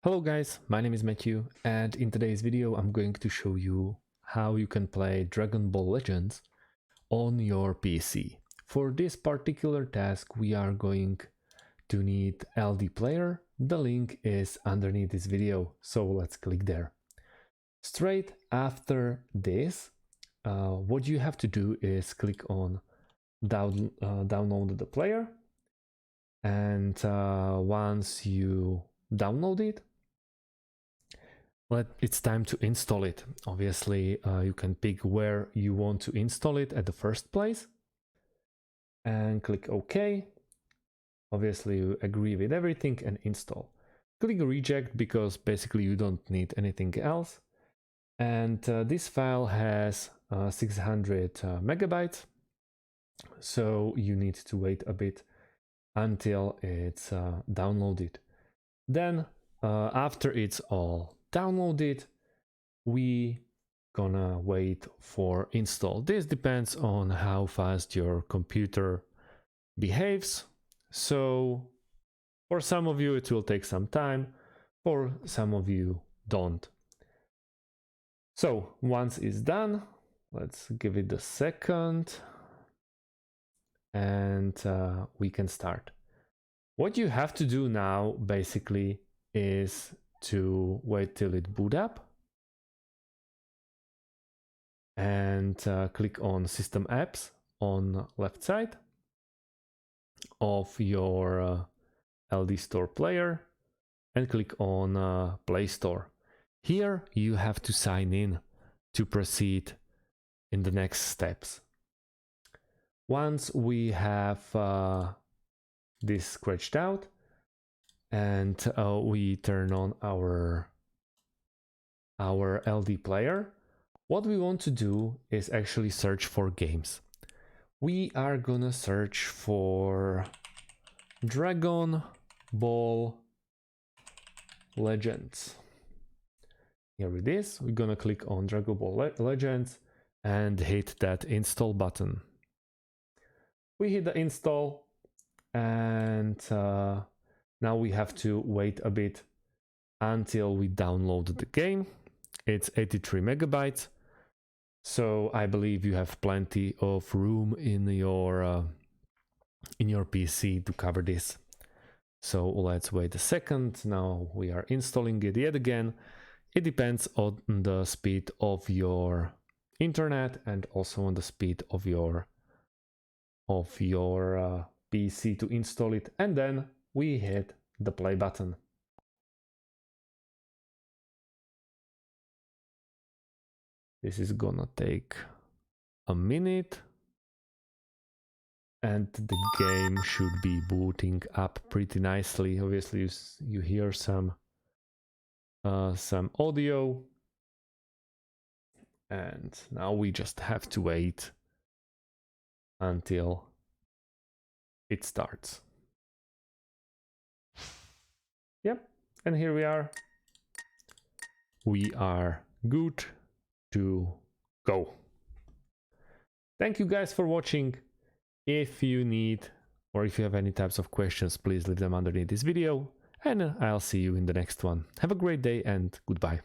Hello guys, my name is Matthew, and in today's video I'm going to show you how you can play Dragon Ball Legends on your PC. For this particular task we are going to need Ldplayer. The link is underneath this video, so let's click there. Straight after this, what you have to do is click on download the player, and once you download it, it's time to install it. Obviously, you can pick where you want to install it at the first place and click OK. Obviously, you agree with everything and install. Click reject because basically you don't need anything else. And this file has 600 megabytes, so you need to wait a bit until it's downloaded. Then after it's all downloaded, we gonna wait for install. This depends on how fast your computer behaves. So for some of you it will take some time, for some of you don't. So once it's done, let's give it a second and we can start. What you have to do now basically is to wait till it boot up and click on System Apps on left side of your LD Store player and click on Play Store. Here you have to sign in to proceed in the next steps. Once we have this scratched out, and we turn on our LD player, what we want to do is actually search for games. We are gonna search for Dragon Ball Legends. Here it is. We're gonna click on Dragon Ball Legends and hit that install button. We hit the install, and now we have to wait a bit until we download the game. It's 83 megabytes, so I believe you have plenty of room in your PC to cover this. So let's wait a second. Now we are installing it yet again. It depends on the speed of your internet and also on the speed of your PC to install it, and then we hit the play button. This is gonna take a minute and the game should be booting up pretty nicely. Obviously you hear some audio, and now we just have to wait until it starts. Yep, and here we are. We are good to go. Thank you guys for watching. If you need or if you have any types of questions, please leave them underneath this video, and I'll see you in the next one. Have a great day and goodbye.